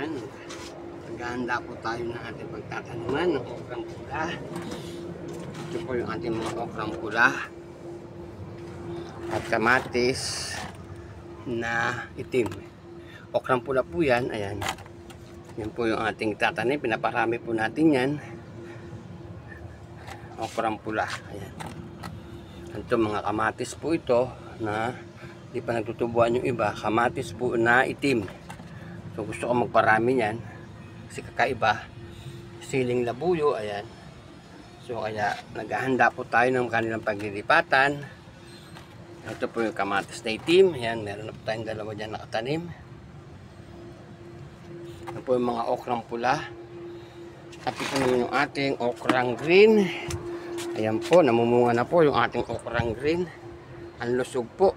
Ayan. Naghahanda po tayo ng ating pagtataniman ng okrang pula. Ito po yung ating mga okrang pula. At kamatis na itim. Okrang pula po yan. Ayan. Yan po yung ating tatanim. Pinaparami po natin yan. Okrang pula. Ayan. Ito mga kamatis po ito na di pa nagtutubuan yung iba. Kamatis po na itim. So gusto ko magparami yan. Kasi kakaiba. Siling labuyo. Ayan. So kaya naghahanda po tayo ng kanilang paglilipatan. Ito po yung kamatis na itim. Ayan. Meron na po tayong dalawa dyan nakatanim. Ito po yung mga okrang pula. At ito naman yung ating okrang green. Ayan po, namumunga na po yung ating okrang green. Ang lusog po.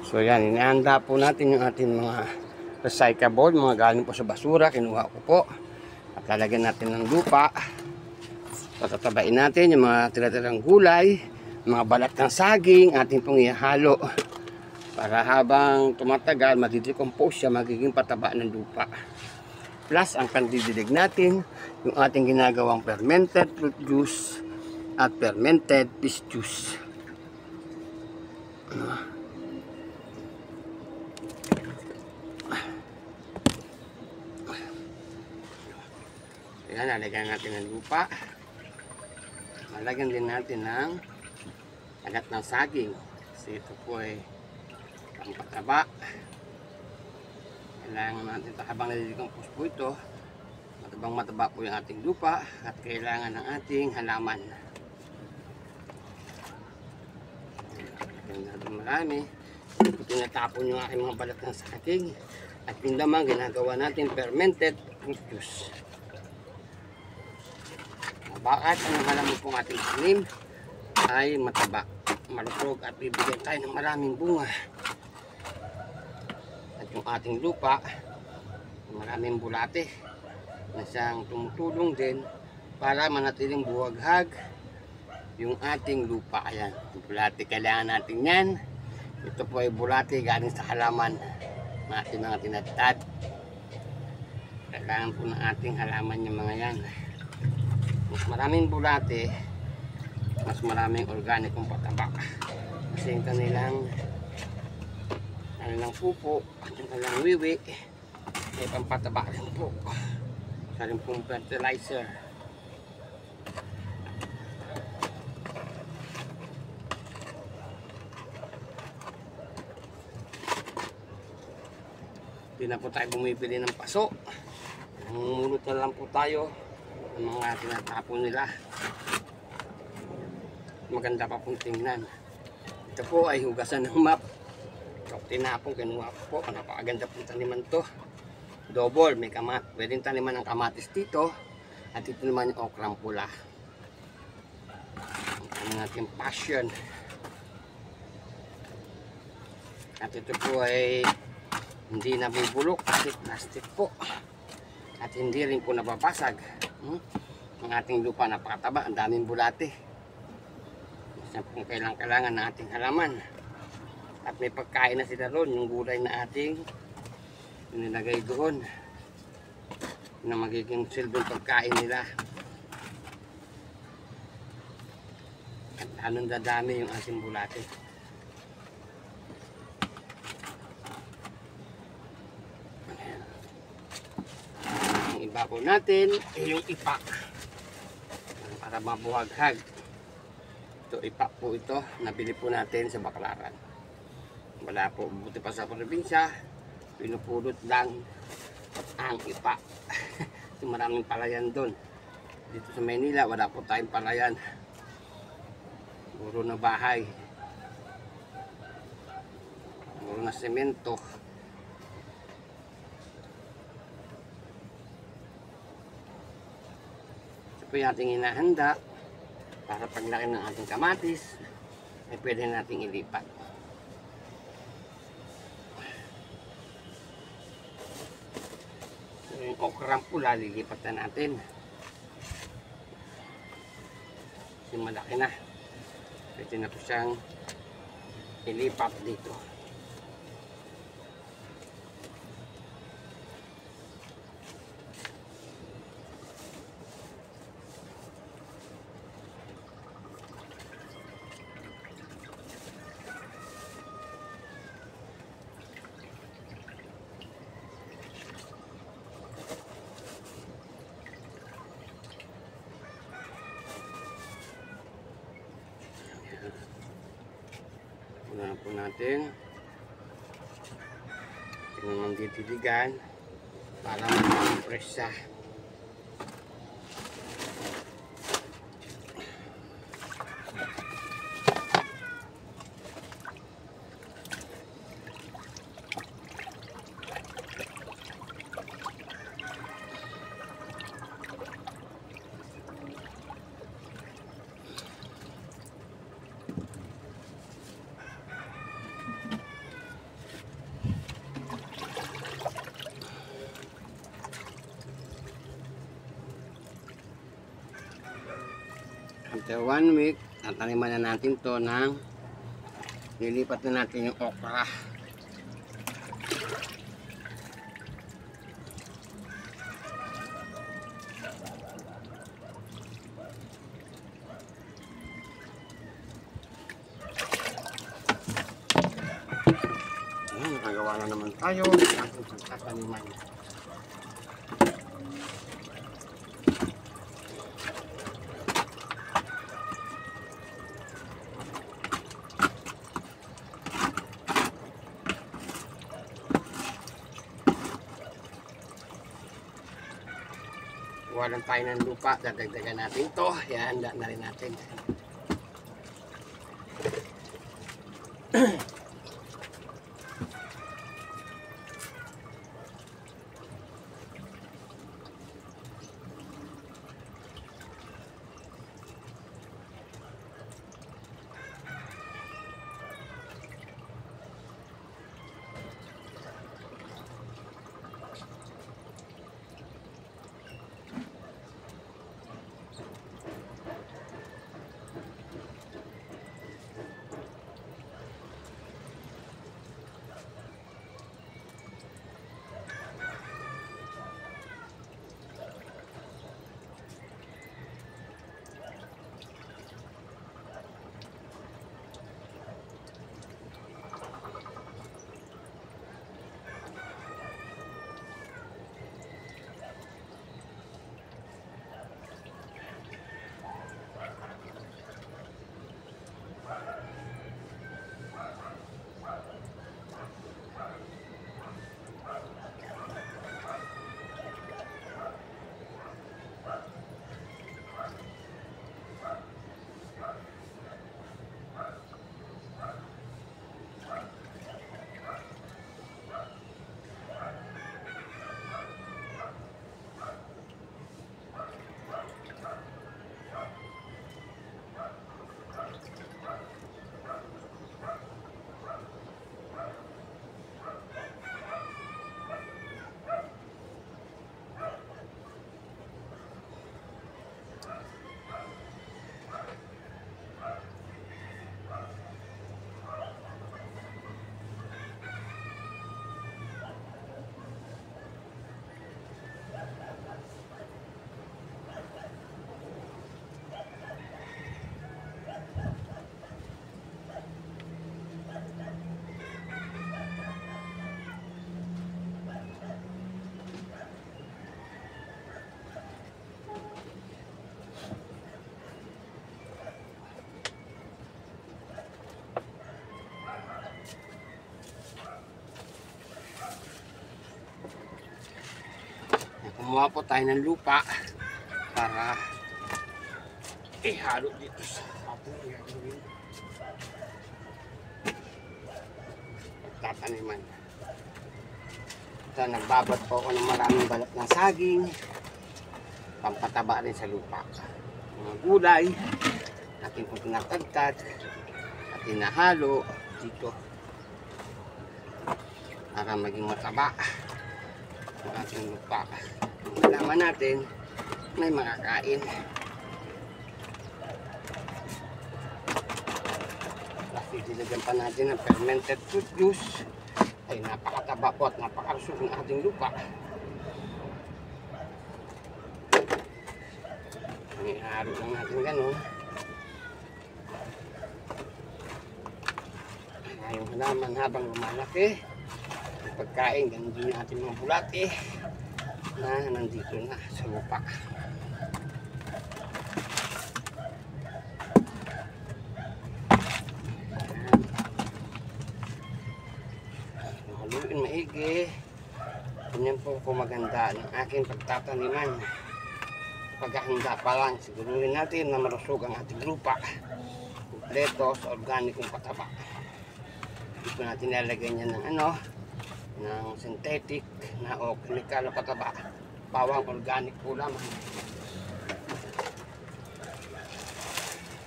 So yan, inihanda po natin yung ating mga recyclable, mga galing po sa basura. Kinuha ko po. At lalagyan natin ng lupa. Patatabain natin yung mga tira-tirang gulay, mga balat ng saging, ating pong ihalo. Para habang tumatagal, madidecompose siya, magiging pataba ng lupa. Plus, ang kandidilig natin, yung ating ginagawang fermented fruit juice at fermented fish juice. Ayan, lalagyan natin ng lupa. Lalagyan din natin ng agat ng saging. Kasi ito po ay pampataba. Kailangan natin ito habang nalidecompose po ito. Mataba po yung ating lupa at kailangan ng ating halaman. Marami. Tinatapon yung aking mga balat ng saging at yung laman ginagawa natin fermented fruit juice. Bakit ang halaman pong ating tanim ay mataba, malusog at bibigyan tayo ng maraming bunga. At yung ating lupa maraming bulate na siyang tumutulong din para manatiling buwaghag yung ating lupa. Ayan, bulate kailangan natin yan. Ito po ay bulate galing sa halaman ng ating mga tinatad. Kailangan po ng ating halaman yung mga yan. Mas maraming bulate, mas maraming organikong pataba. Kasi yung kanilang pupo at yung kanilang wiwi ay pampataba rin po. Sa rin pong fertilizer. Hindi na po tayo bumibili ng paso. Namumulot na lang po tayo ng mga tinatapon nila. Maganda pa pong tingnan. Ito po ay hugasan ng map. So, tinapon, kinuha po. Napakaganda pong taniman to. Double, may pwedeng taniman ng kamatis dito. At ito naman yung okrang pula. Ang ating passion. At ito po ay hindi nabubulok kasi plastic po. At hindi rin po nababasag. Ang ating lupa napakataba, ang daming bulate. Kung kailangan ng ating halaman. At may pagkain na sila ron, yung gulay na ating nilagay doon na magiging silbing pagkain nila. At lalong dadami yung ating bulate. Ang iba po natin ay yung ipak para mabuhaghag. Ito ipak po ito, nabili po natin sa Baclaran. Wala po, buti pa sa probinsya, pinupulot lang ang ipak. Maraming palayan doon. Dito sa Maynila, wala po tayong palayan. Puro na bahay. Puro na semento. Ito po yung ating hinahanda para paglaki ng ating kamatis ay pwede nating ilipat. Yung okrang pula, lilipat na natin. Kasi malaki na. Pwede na po siyang ilipat dito. po natin. Tingnan didiligan para mag-compress siya. After 1 week, tataniman na natin to ng lilipat na natin yung okra. Ayan, nakagawa na naman tayo ng ating pagtataniman. Walang tayo ng lupa, dadagdagan natin to. Ihanda na rin natin. Kumuha po tayo ng lupa para ihalo dito sa ating gagawin tataniman. Ito, nagbabad po ako ng maraming balat ng saging, pampataba rin sa lupa. Mga gulay natin po tinatagtad at tinahalo dito para maging mataba ang ating lupa. Malaman natin may makakain. Kasi dilagyan pa natin ng fermented fruit juice ay napakataba po at napakalusog ng ating lupa. Ihalo lang natin gano'n. Yung halaman habang lumalaki, ang pagkain, ganun din natin mga bulate na nandito na sa lupa. haluin maigi. Ganyan po kung maganda ng aking pagtataniman. Paghahanda pa lang, siguruhin natin na marusog ang ating lupa. Kompleto sa organikong pataba. Hindi po natin nalagay niya ng ng synthetic na o chemical na pataba. Bawang organic po lamang.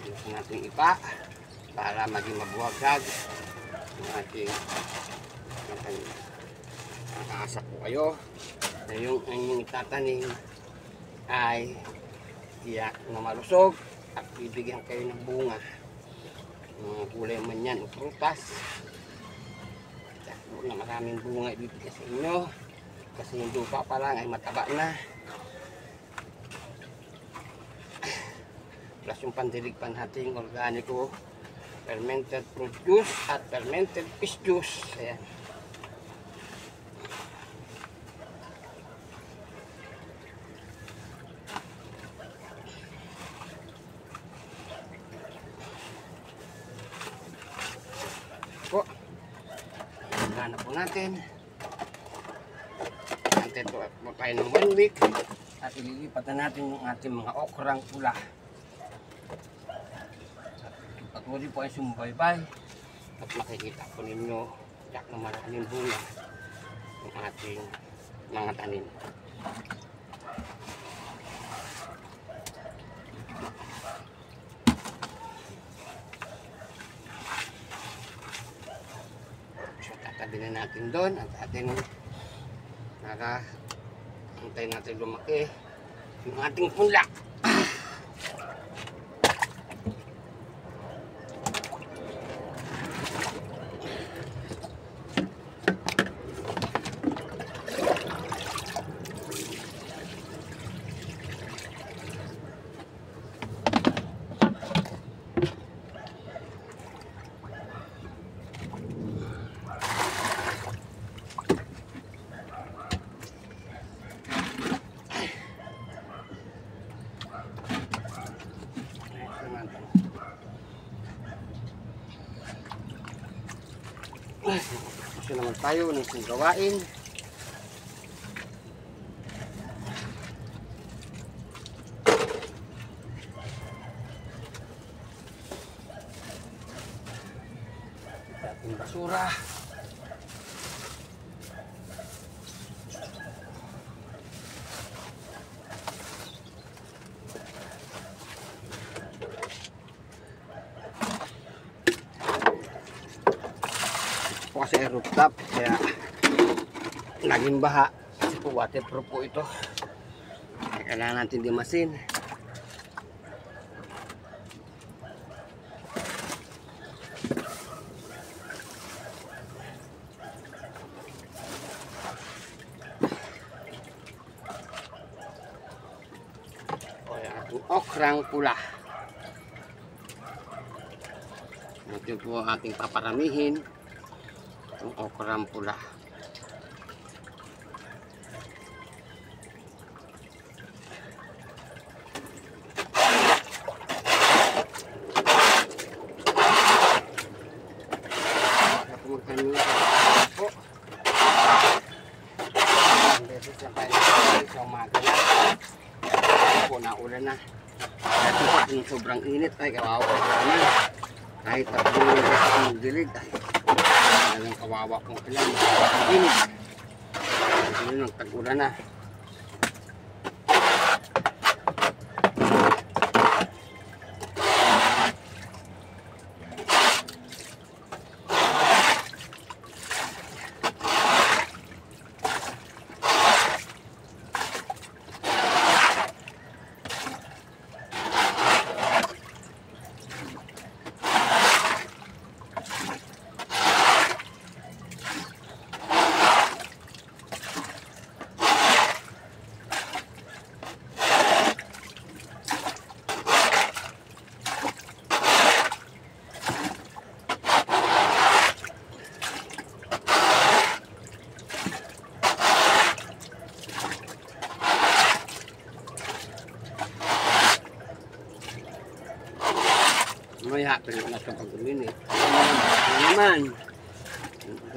Gusto natin ipa para maging mabuwagag ang ating nakaasa po kayo na yung inyong itatanim ay tiyak na malusog at bibigyan kayo ng bunga. Mga gulay man yan o prutas, tiyak na maraming bunga ibibigay sa inyo kasi yung lupa pa lang ay mataba na. Plus yung pandilig pa nating organiko fermented fruit juice at fermented fish juice. Ayan. Po. Handa na po natin. Antay po tayo ng 1 week at ililipat na natin yung ating mga okrang pula. Patuloy po ay sumubaybay at makikita po ninyo yak na maraming bunga ng ating mga tanim. So tatabi na natin doon at ating antay natin lumaki yung ating punla. Kasi naman tayo ng isang gawain. Ating basura. Kasi rooftop kaya naging baha kasi po waterproof po ito, kaya kailangan natin dimasin. Kaya ating okrang pula natin po ating paparamihin ang okrang pula. Po. Ang beses na tayo sa umaga na. Po, naulan na. Dati po, yung sobrang init ay kawawa ko naman. Kahit tatlong beses ang dilig ay talagang kawawa kong ilan. Ang init. Yun, nagtag-ulan na. Maya, pero nasa pag-uminit. Ano naman?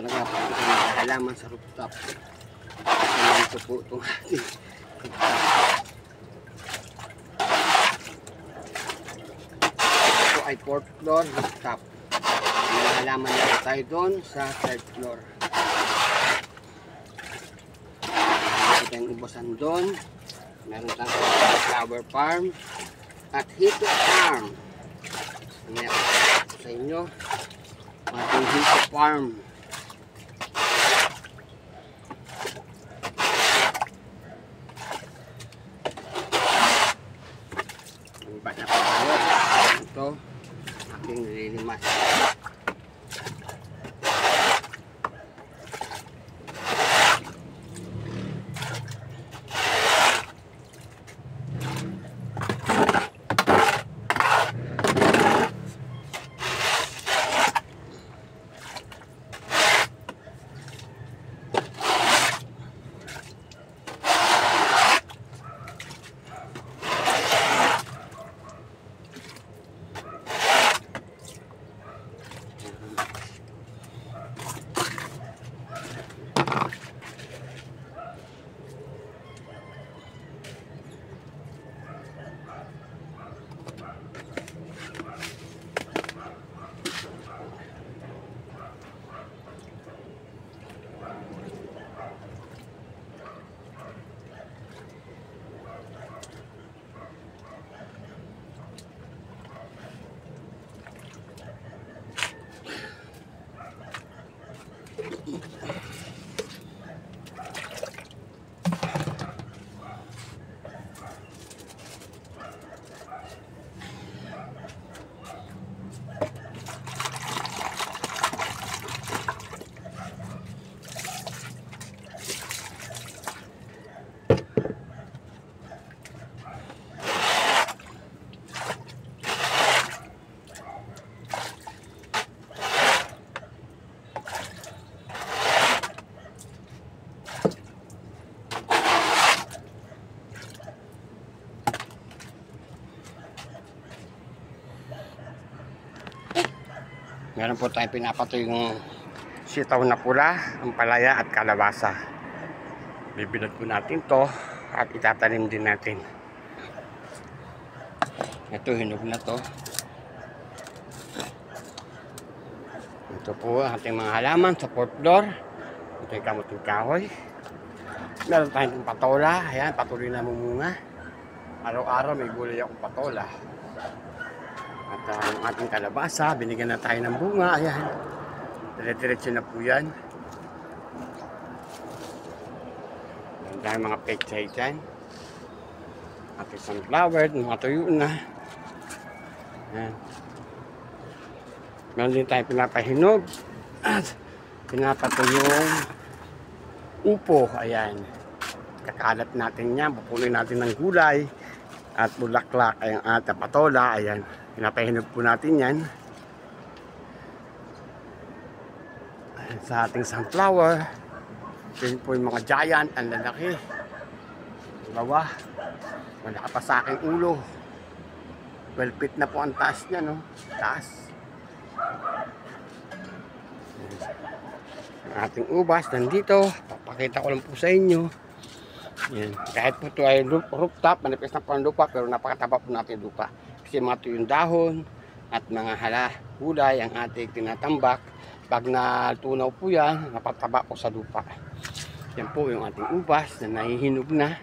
talaga po ito ng halaman sa rooftop. Kasama ito po itong ating rooftop. Ito ay 4th floor rooftop. May halaman na tayo doon sa 3rd floor. Ito tayong ubasan doon. Meron tayong flower farm at hito farm. Ano sa inyo? Ating hito farm. Iba na po tayo. Ito, aking nililimas. Meron po tayong pinapatoy yung sitaw na pula, ampalaya at kalabasa. Bibilad po natin to at itatanim din natin. Ito, hinog na to. Ito po ang ating mga halaman sa 4th floor. Ito yung kamuting kahoy. Meron tayong patola. Ayan, patuloy na mumunga. Araw-araw may gulay akong patola. At ang ating kalabasa, binigyan na tayo ng bunga. Ayan. Dire-diretso na po yan. Meron tayong mga pechay dyan. Ating sunflower, mga tuyo na. Ayan. Meron din tayo pinapahinog. At pinapatuyong upo. Ayan. Kakalat natin yan. Pupuloy natin ng gulay. At bulaklak. Ayan, at patola. Ayan. Pinapahinog po natin yan. Ayan, sa ating sunflower. Yan po yung mga giant. Ang lalaki. Bawa. Wala pa sa aking ulo. Well fit na po ang taas niya, no? Taas. Ang ating ubas nandito. Papakita ko lang po sa inyo. Yan. Kahit po ito ay rooftop, manipis na po ang lupa, pero napakataba po natin lupa. Kasi mga tuyong dahon at mga gulay ang ating tinatambak. Pag natunaw po yan, napataba po sa lupa. Yan po yung ating ubas na nahihinog na.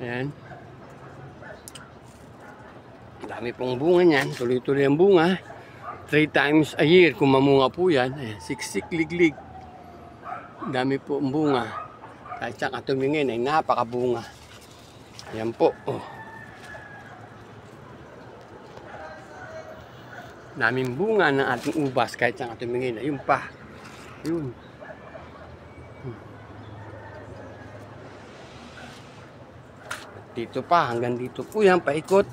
Ayan. Dami pong bunga niyan. Tuloy-tuloy ang bunga. 3 times a year kung mamunga po yan. Ayan. Siksik, liglig. Dami po ang bunga. Kahit saan ka tumingin ay napakabunga. Yan po. Oh. Daming bunga ng ating ubas kahit saan ka tumingin. Ayun pa. Yun. Dito pa. Hanggang dito po yan. Paikot.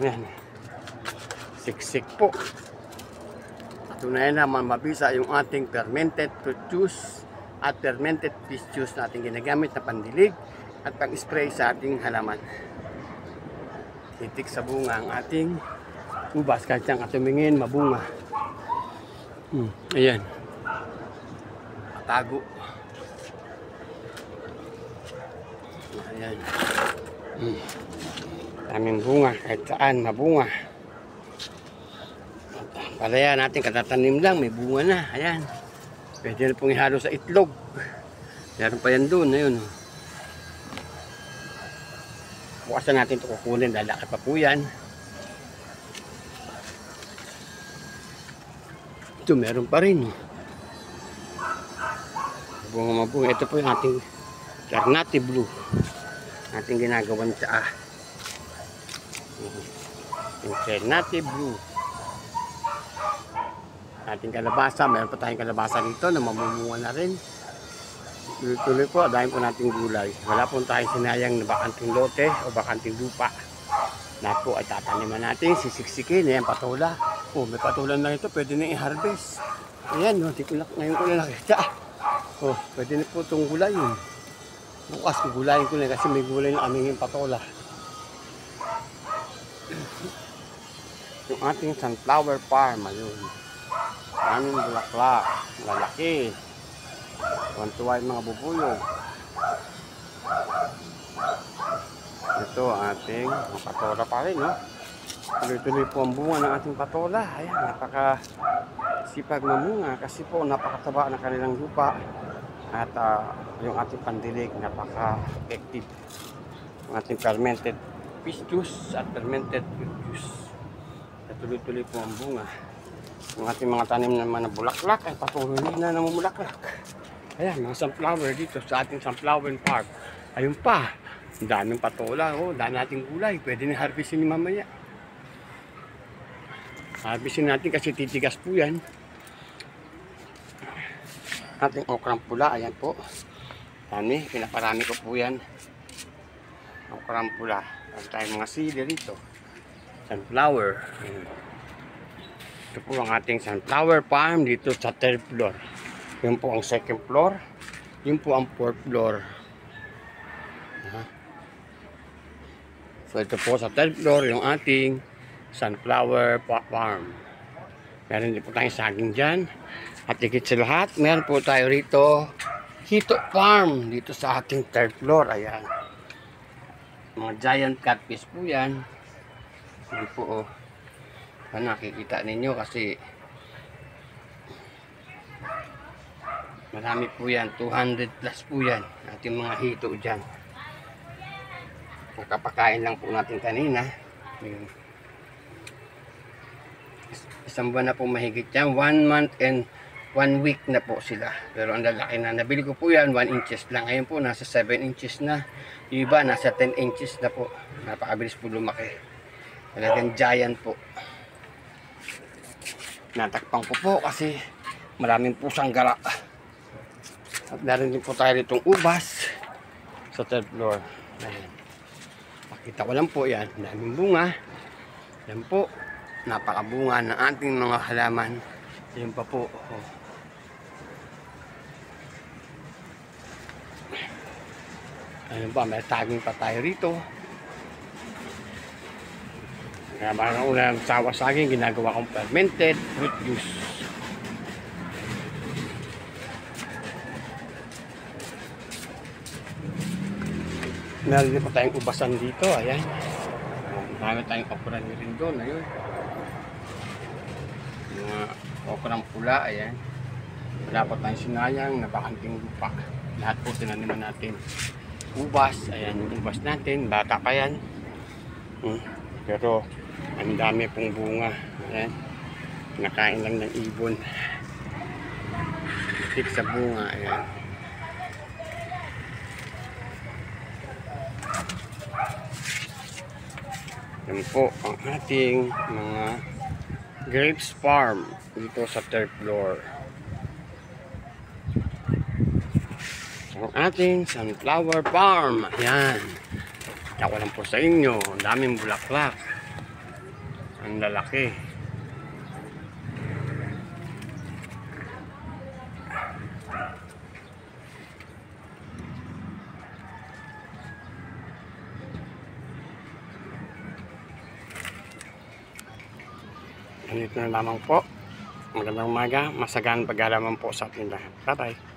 Yan. Siksik po. Tunay naman mabisa yung ating fermented fruit juice at fermented fish juice na ating ginagamit na pandilig at pang-spray sa ating halaman. Titik sa bunga ang ating ubas kahit siyang katumingin, mabunga. Ayan. Tago. Ayan. Daming bunga. Kahit saan, mabunga. Palaya natin, katatanim lang, may bunga na. Ayan. Pwede na pong ihalo sa itlog. Meron pa yan doon. Ayun. Bukasan natin ito kukunin. Lalaki pa po yan. Ito, meron pa rin. Bunga. Ito po yung ating Ternate Blue. Ating ginagawan tsaa. Yung Ternate Blue. Ating kalabasa. Meron pa tayong kalabasa dito na mamumunga na rin. Tuloy-tuloy po. Dahil po nating gulay. Wala po tayong sinayang na bakanting lote o bakanting lupa. Lahat po ay tataniman natin, sisiksikin, ayan, patola. Oh, may patola na ito, pwede na i-harvest. Ayan, no, ngayon ko na nakita. Oh, pwede na po itong gulayin. Bukas, gulayin ko na kasi may gulay na aming yung patola. Yung ating sunflower farm, ayun. Aming bulaklak, lalaki. Tuwan-tuwa yung mga bubuyog. Ito ang ating patola pa rin, no? Tuloy-tuloy po ang bunga ng ating patola. Ayan, napaka-sipag mamunga kasi po napakataba ng kanilang lupa. At yung ating pandilig, napaka-effective. Ang ating fermented fish juice at fermented fruit juice. At tuloy-tuloy po ang bunga. Yung ating mga tanim naman na bulaklak ay patuloy na namumulaklak. Ayan, mga sunflower dito sa ating sunflower park. Ayun pa. Ang daming patola, oh, dami nating gulay. Pwede na harvestin ni mamaya. Harvestin natin kasi titigas po yan. Ating okrang pula, ayan po. Dami, pinaparami ko po yan. Okrang pula. Meron tayong mga sili rito. Sunflower. Ito po ang ating sunflower farm dito sa 3rd floor. Yun po ang 2nd floor. Yun po ang 4th floor. So ito po sa 3rd floor yung ating sunflower farm. Meron din po tayong saging dyan. At higit sa lahat, meron po tayo rito hito farm dito sa ating 3rd floor. Ayan. Mga giant catfish po yan. Yan po oh. Nakikita ninyo kasi marami po yan. 200 plus po yan. Ating mga hito dyan. Kapakain lang po natin kanina. Isang buwan na po mahigit yan. 1 month and 1 week na po sila. Pero ang lalaki na. Nabili ko po yan 1 inches lang. Ngayon po nasa 7 inches na. Yung iba nasa 10 inches na po. Napakabilis po lumaki. Talagang giant po. Natakpang ko po kasi maraming pusang gala. At meron din po tayo ditong ubas sa 3rd floor. Ayan. Kita ko lang po yan, daming bunga. Yan po, napakabunga ng ating mga halaman. Yan pa po. Oh. Ayun pa, may saging pa tayo rito. Kaya parang unang sawa saging, ginagawa kong fermented fruit juice. Meron din po tayong ubasan dito, ayan. Marami tayong okra rin doon, ayun. Mga okrang pula, ayan. Wala po tayong sinayang na bakanting lupa. Lahat po tinaniman natin. Ubas, ayan yung ubas natin, bata pa yan. Pero ang dami pong bunga, ayan. Nakain lang ng ibon. Tik sa bunga, ayan. Yan po ang ating mga grapes farm dito sa 3rd floor. Ang ating sunflower farm. Ayan. Ako lang po sa inyo. Ang daming bulaklak. Ang lalaki. Ganito na lamang po Magandang umaga, masaganang pag-aalaman po sa ating lahat. Bye-bye.